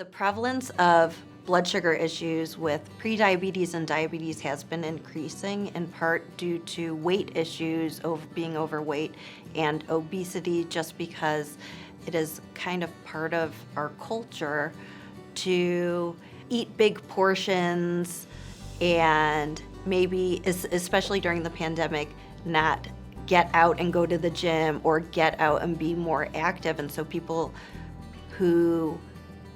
The prevalence of blood sugar issues with prediabetes and diabetes has been increasing in part due to weight issues, being overweight, and obesity, just because it is kind of part of our culture to eat big portions and maybe, especially during the pandemic, not get out and go to the gym or get out and be more active. And so people who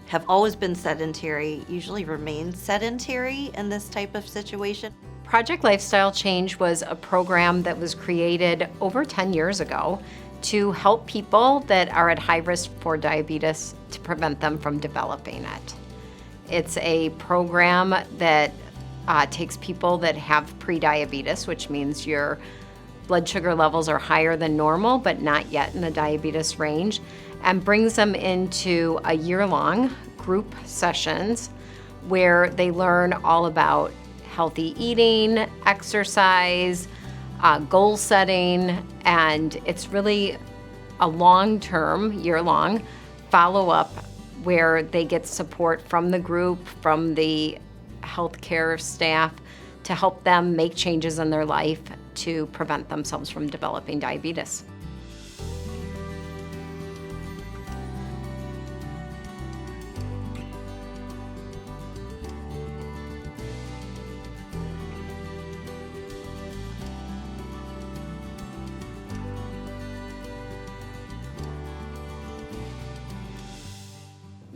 have always been sedentary usually remain sedentary in this type of situation. Project Lifestyle Change was a program that was created over 10 years ago to help people that are at high risk for diabetes to prevent them from developing it. It's a program that takes people that have prediabetes, which means your blood sugar levels are higher than normal, but not yet in the diabetes range, and brings them into a year-long group sessions where they learn all about healthy eating, exercise, goal setting, and it's really a long-term, year-long follow-up where they get support from the group, from the healthcare staff to help them make changes in their life to prevent themselves from developing diabetes.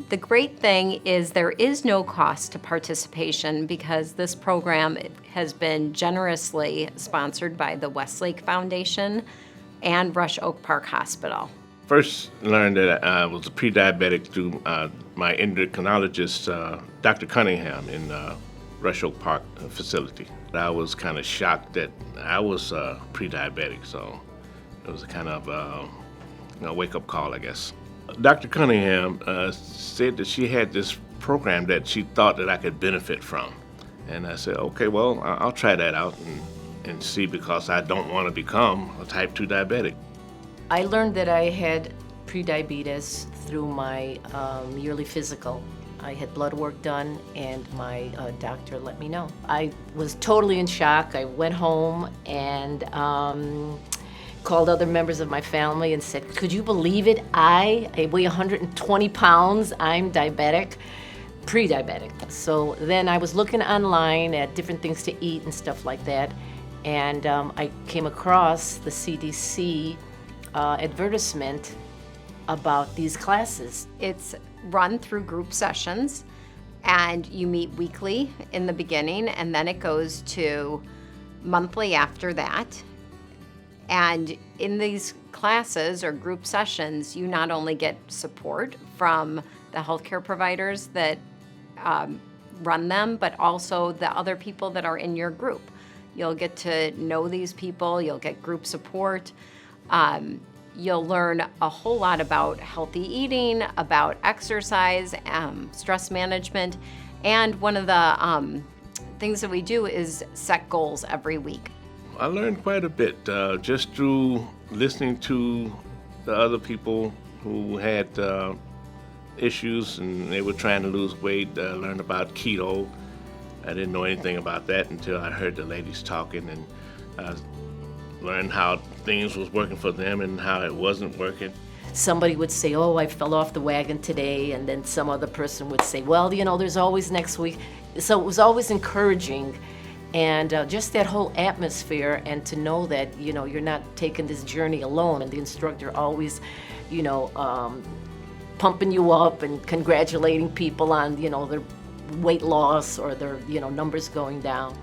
The great thing is there is no cost to participation because this program has been generously sponsored by the Westlake Foundation and Rush Oak Park Hospital. First learned that I was a pre-diabetic through my endocrinologist, Dr. Cunningham, in Rush Oak Park facility. I was kind of shocked that I was pre-diabetic, so it was a kind of wake-up call, I guess. Dr. Cunningham said that she had this program that she thought that I could benefit from. And I said, okay, well, I'll try that out and see, because I don't want to become a type 2 diabetic. I learned that I had prediabetes through my yearly physical. I had blood work done and my doctor let me know. I was totally in shock. I went home and called other members of my family and said, could you believe it? I weigh 120 pounds, I'm diabetic, pre-diabetic. So then I was looking online at different things to eat and stuff like that, and I came across the CDC advertisement about these classes. It's run through group sessions, and you meet weekly in the beginning, and then it goes to monthly after that. And in these classes or group sessions, you not only get support from the healthcare providers that run them, but also the other people that are in your group. You'll get to know these people, you'll get group support, you'll learn a whole lot about healthy eating, about exercise, stress management, and one of the things that we do is set goals every week. I learned quite a bit just through listening to the other people who had issues and they were trying to lose weight. Learned about keto. I didn't know anything about that until I heard the ladies talking, and learned how things was working for them and how it wasn't working. Somebody would say, oh, I fell off the wagon today, and then some other person would say, well, there's always next week. So it was always encouraging. And just that whole atmosphere, and to know that, you're not taking this journey alone, and the instructor always, pumping you up and congratulating people on, their weight loss or their, numbers going down.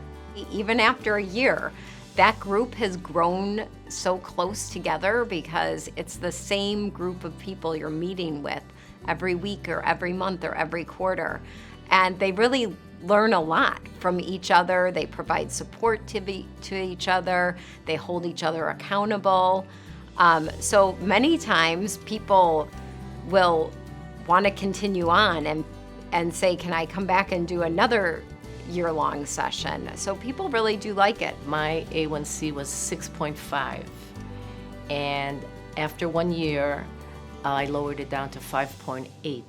Even after a year, that group has grown so close together because it's the same group of people you're meeting with every week or every month or every quarter. And they really learn a lot from each other. They provide support to each other. They hold each other accountable. So many times people will want to continue on and say, can I come back and do another year-long session? So people really do like it. My A1C was 6.5, and after 1 year, I lowered it down to 5.8.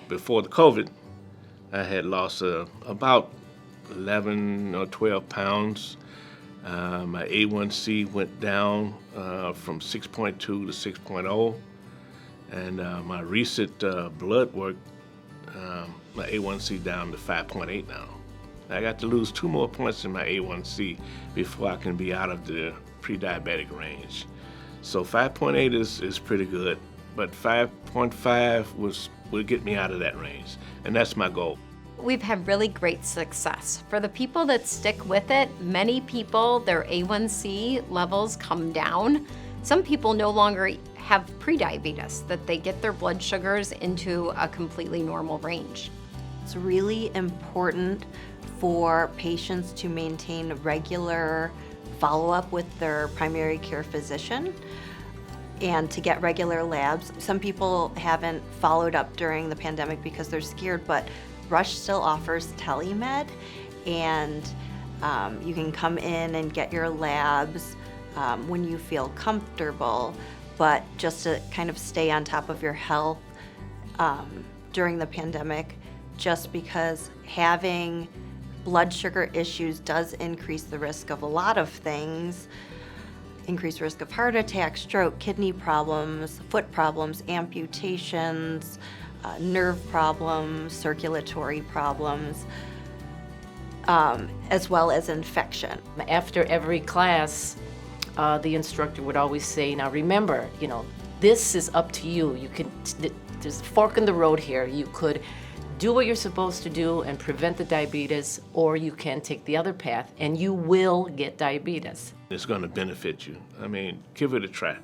before the COVID, I had lost about 11 or 12 pounds. My A1C went down from 6.2 to 6.0, and my recent blood work, my A1C down to 5.8 now. I got to lose 2 more points in my A1C before I can be out of the pre-diabetic range. So 5.8 is pretty good, but 5.5 will get me out of that range, and that's my goal. We've had really great success. For the people that stick with it, many people, their A1C levels come down. Some people no longer have prediabetes, that they get their blood sugars into a completely normal range. It's really important for patients to maintain regular follow-up with their primary care physician and to get regular labs. Some people haven't followed up during the pandemic because they're scared, but Rush still offers telemed, and you can come in and get your labs when you feel comfortable, but just to kind of stay on top of your health during the pandemic, just because having blood sugar issues does increase the risk of a lot of things. Increased risk of heart attack, stroke, kidney problems, foot problems, amputations, nerve problems, circulatory problems, as well as infection. After every class, the instructor would always say, now remember, this is up to you. There's a fork in the road here. You could do what you're supposed to do and prevent the diabetes, or you can take the other path and you will get diabetes. It's going to benefit you. I mean, give it a try.